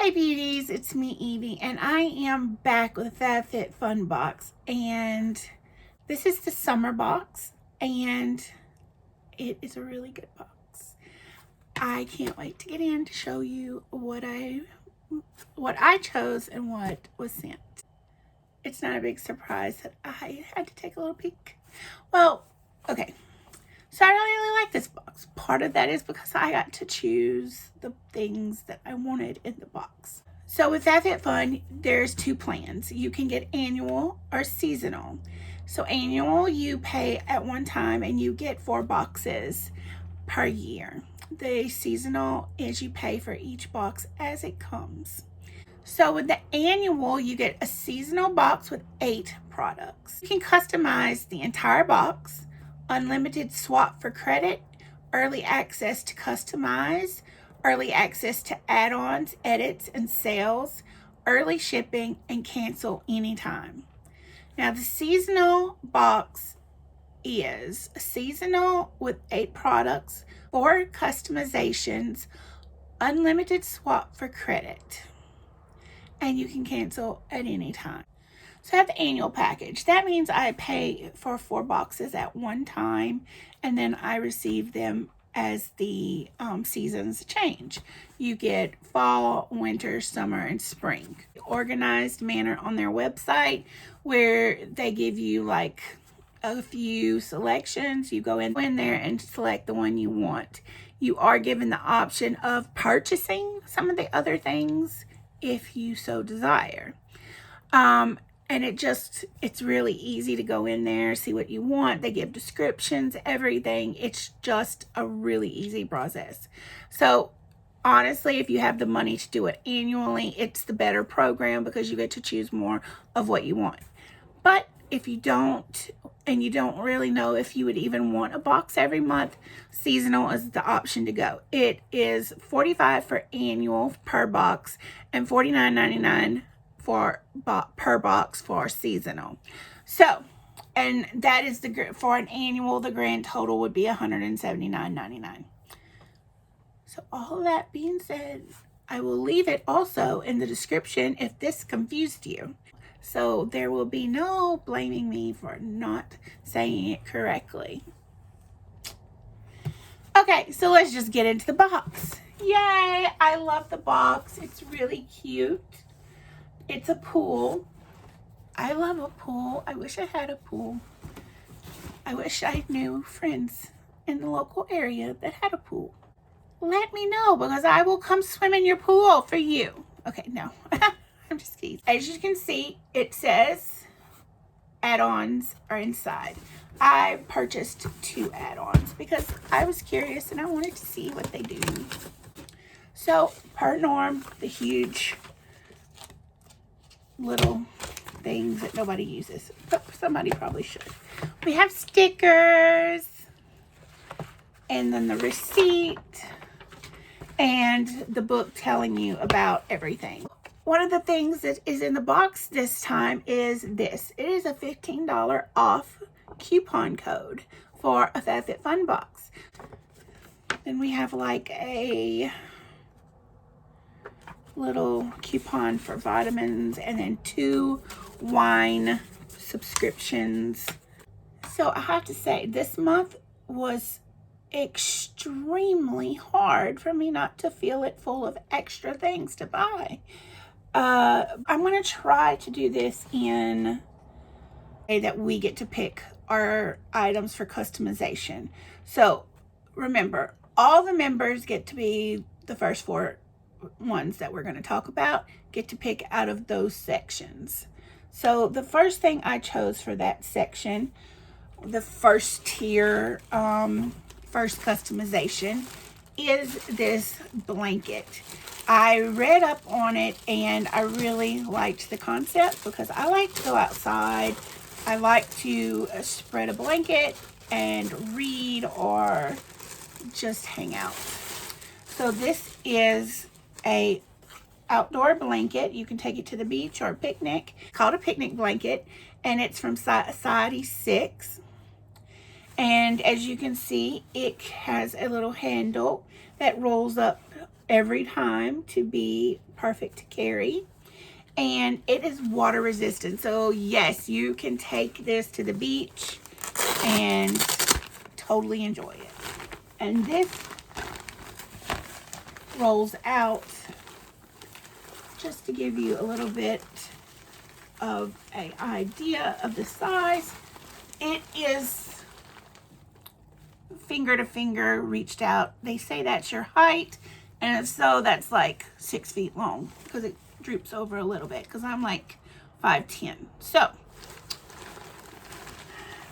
Hi beauties, it's me Evie, and I am back with FabFitFun box, and this is the summer box, and it is a really good box. I can't wait to get in to show you what I chose and what was sent. It's not a big surprise that I had to take a little peek. Well, okay. So I really like this box. Part of that is because I got to choose the things that I wanted in the box. So with FabFitFun, there's two plans. You can get annual or seasonal. So annual, you pay at one time and you get 4 boxes per year. The seasonal is you pay for each box as it comes. So with the annual, you get a seasonal box with 8 products. You can customize the entire box, unlimited swap for credit, early access to customize, early access to add-ons, edits, and sales, early shipping, and cancel anytime. Now the seasonal box is a seasonal with 8 products, 4 customizations, unlimited swap for credit, and you can cancel at any time. So I have the annual package. That means I pay for 4 boxes at one time, and then I receive them as the seasons change. You get fall, winter, summer, and spring. Organized manner on their website where they give you like a few selections. You go in there and select the one you want. You are given the option of purchasing some of the other things if you so desire. And it's really easy to go in there, see what you want. They give descriptions, everything. It's just a really easy process. So honestly, if you have the money to do it annually, it's the better program because you get to choose more of what you want. But if you don't, and you don't really know if you would even want a box every month, seasonal is the option to go. It is $45 for annual per box and $49.99 per box for seasonal. So, and that is for an annual, the grand total would be $179.99. So all that being said, I will leave it also in the description if this confused you. So there will be no blaming me for not saying it correctly. Okay, so let's just get into the box. Yay! I love the box. It's really cute. It's a pool. I love a pool. I wish I had a pool. I wish I knew friends in the local area that had a pool. Let me know because I will come swim in your pool for you. Okay, no. I'm just kidding. As you can see, it says add-ons are inside. I purchased 2 add-ons because I was curious and I wanted to see what they do. So, per norm, the huge little things that nobody uses, but somebody probably should. We have stickers, and then the receipt, and the book telling you about everything. One of the things that is in the box this time is this. It is a $15 off coupon code for a FabFitFun box. Then we have like a little coupon for vitamins and then 2 wine subscriptions. So I have to say, this month was extremely hard for me not to feel it full of extra things to buy. I'm going to try to do this in a way that we get to pick our items for customization. So remember, all the members get to be the first 4 ones that we're going to talk about, get to pick out of those sections. So the first thing I chose for that section, the first tier, first customization, is this blanket. I read up on it and I really liked the concept because I like to go outside. I like to spread a blanket and read or just hang out. So this is a outdoor blanket. You can take it to the beach or a picnic. It's called a picnic blanket, and it's from Society 6. And as you can see, it has a little handle that rolls up every time to be perfect to carry. And it is water resistant. So yes, you can take this to the beach and totally enjoy it. And this rolls out, just to give you a little bit of an idea of the size. It is finger to finger reached out. They say that's your height, and so that's like 6 feet long because it droops over a little bit because I'm like 5'10". So,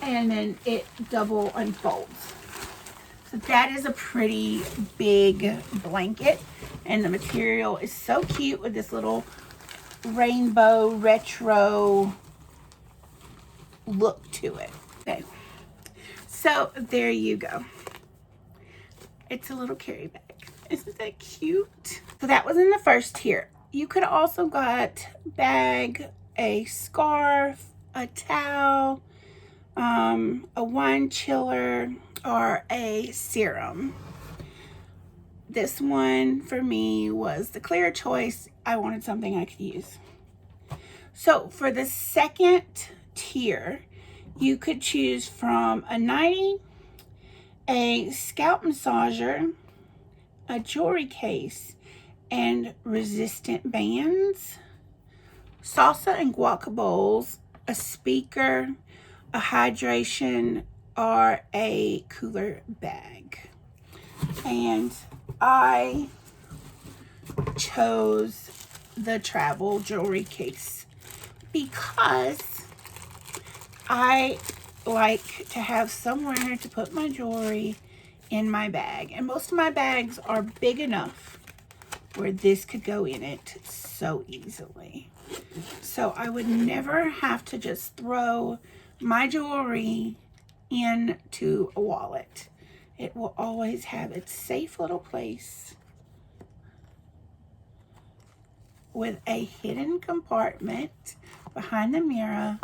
and then it double unfolds. So that is a pretty big blanket, and the material is so cute with this little rainbow retro look to it. Okay, so there you go. It's a little carry bag. Isn't that cute? So that was in the first tier. You could also got bag, a scarf, a towel, a wine chiller, or a serum. This one for me was the clear choice. I wanted something I could use. So for the second tier, you could choose from a nightie, a scalp massager, a jewelry case, and resistant bands, salsa and guaca bowls, a speaker, a hydration, or a cooler bag. And I chose the travel jewelry case because I like to have somewhere to put my jewelry in my bag, and most of my bags are big enough where this could go in it so easily. So I would never have to just throw my jewelry into a wallet. It will always have its safe little place with a hidden compartment behind the mirror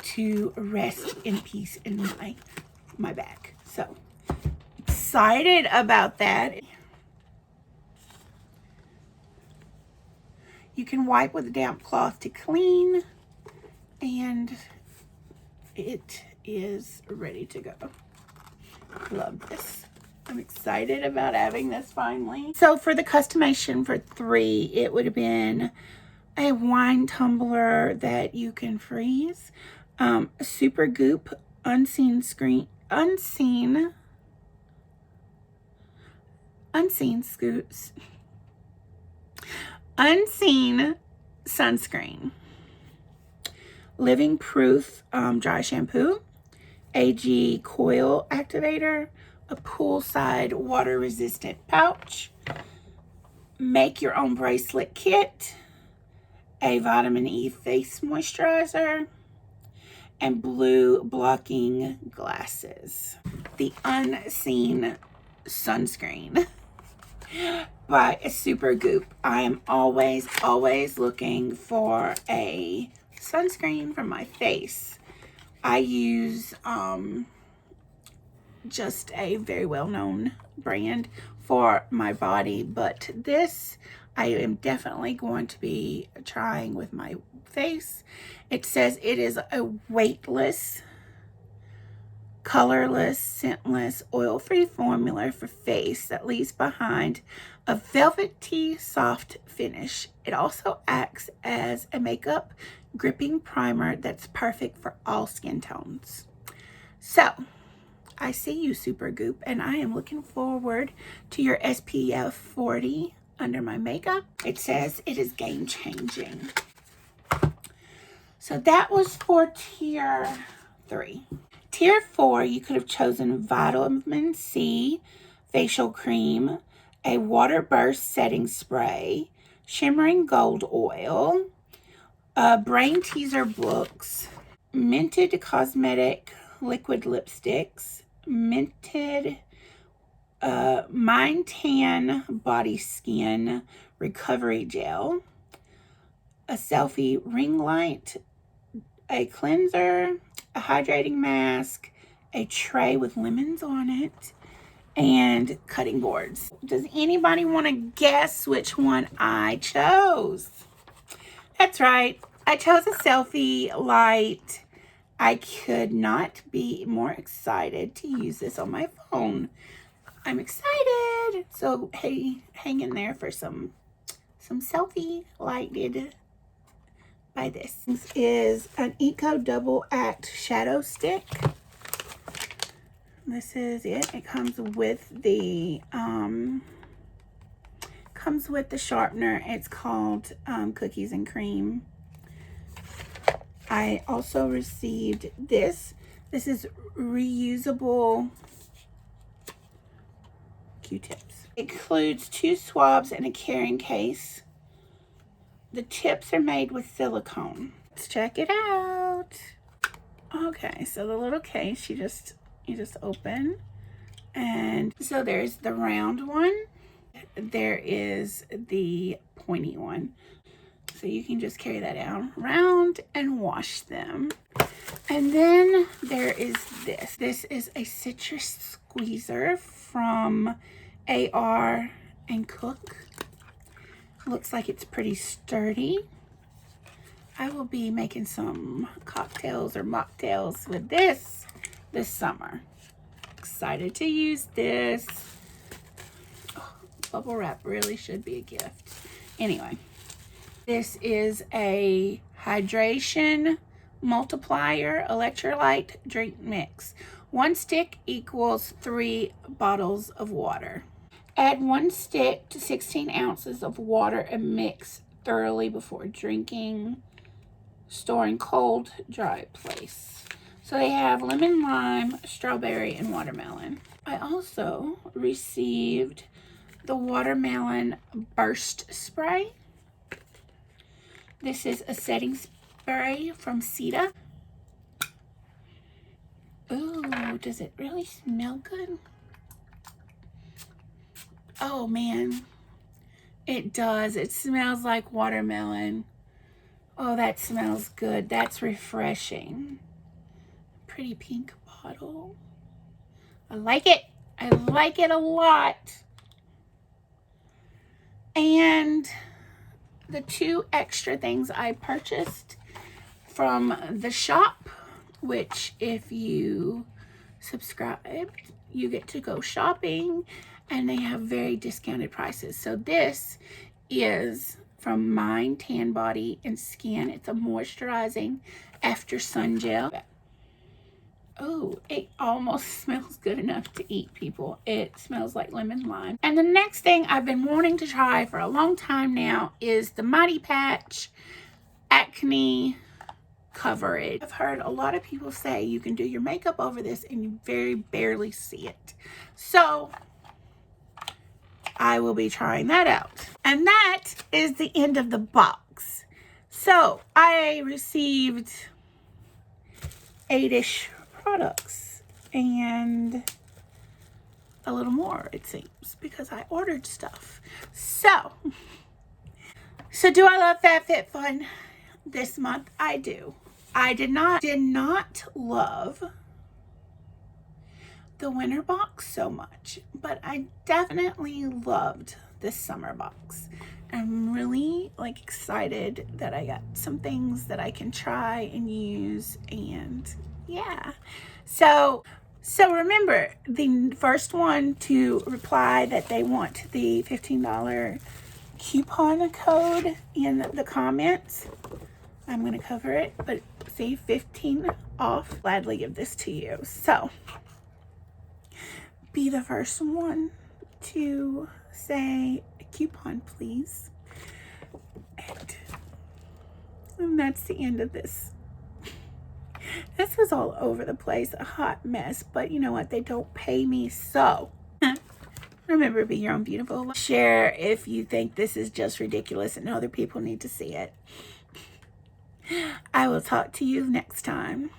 to rest in peace in my bag. So excited about that. You can wipe with a damp cloth to clean, and it is ready to go. Love this. I'm excited about having this finally. So for the customization for 3, it would have been a wine tumbler that you can freeze, a super goop unseen sunscreen, living proof dry shampoo, AG coil activator, a poolside water resistant pouch, make your own bracelet kit, a vitamin E face moisturizer, and blue blocking glasses. The unseen sunscreen by Super Goop. I am always looking for a sunscreen for my face. I use just a very well-known brand for my body, but this I am definitely going to be trying with my face. It says it is a weightless, colorless, scentless, oil-free formula for face that leaves behind a velvety, soft finish. It also acts as a makeup gripping primer that's perfect for all skin tones. So, I see you, Super Goop, and I am looking forward to your SPF 40 under my makeup. It says it is game-changing. So that was for tier 3. Tier 4, you could have chosen vitamin C facial cream, a water burst setting spray, shimmering gold oil, brain teaser books, minted cosmetic liquid lipsticks, minted Mind Tan body skin recovery gel, a selfie ring light, a cleanser, a hydrating mask, a tray with lemons on it, and cutting boards. Does anybody want to guess which one I chose? That's right. I chose a selfie light. I could not be more excited to use this on my phone. I'm excited. So, hey, hang in there for some selfie lighted by this. This is an Eco Double Act Shadow Stick. This is it. It comes with the sharpener. It's called Cookies and Cream. I also received this. This is reusable Q-tips. It includes 2 swabs and a carrying case. The tips are made with silicone. Let's check it out. Okay, so the little case, you just open, and so there's the round one. There is the pointy one. So you can just carry that down around and wash them. And then there is this. This is a citrus squeezer from AR and Cook. Looks like it's pretty sturdy. I will be making some cocktails or mocktails with this summer. Excited to use this. Oh, bubble wrap really should be a gift. Anyway. This is a hydration multiplier electrolyte drink mix. 1 stick equals 3 bottles of water. Add 1 stick to 16 ounces of water and mix thoroughly before drinking. Store in cold, dry place. So they have lemon, lime, strawberry, and watermelon. I also received the watermelon burst spray. This is a setting spray from Sita. Ooh, does it really smell good? Oh man, it does. It smells like watermelon. Oh, that smells good. That's refreshing. Pretty pink bottle. I like it. I like it a lot. And the 2 extra things I purchased from the shop, which if you subscribe, you get to go shopping, and they have very discounted prices. So this is from Mind Tan Body and Skin. It's a moisturizing after sun gel. Oh, it almost smells good enough to eat, people. It smells like lemon lime. And the next thing I've been wanting to try for a long time now is the Mighty Patch Acne Coverage. I've heard a lot of people say you can do your makeup over this and you very barely see it. So I will be trying that out. And that is the end of the box. So I received 8-ish products and a little more, it seems, because I ordered stuff. So do I love FabFitFun this month? I do. I did not love the winter box so much, but I definitely loved this summer box. I'm really excited that I got some things that I can try and use, and yeah. So remember, the first one to reply that they want the $15 coupon code in the comments, I'm going to cover it, but see, 15 off. Gladly give this to you. So be the first one to say a coupon, please. And that's the end of this. This was all over the place, a hot mess, but you know what? They don't pay me, so remember, be your own beautiful. Share if you think this is just ridiculous and other people need to see it. I will talk to you next time.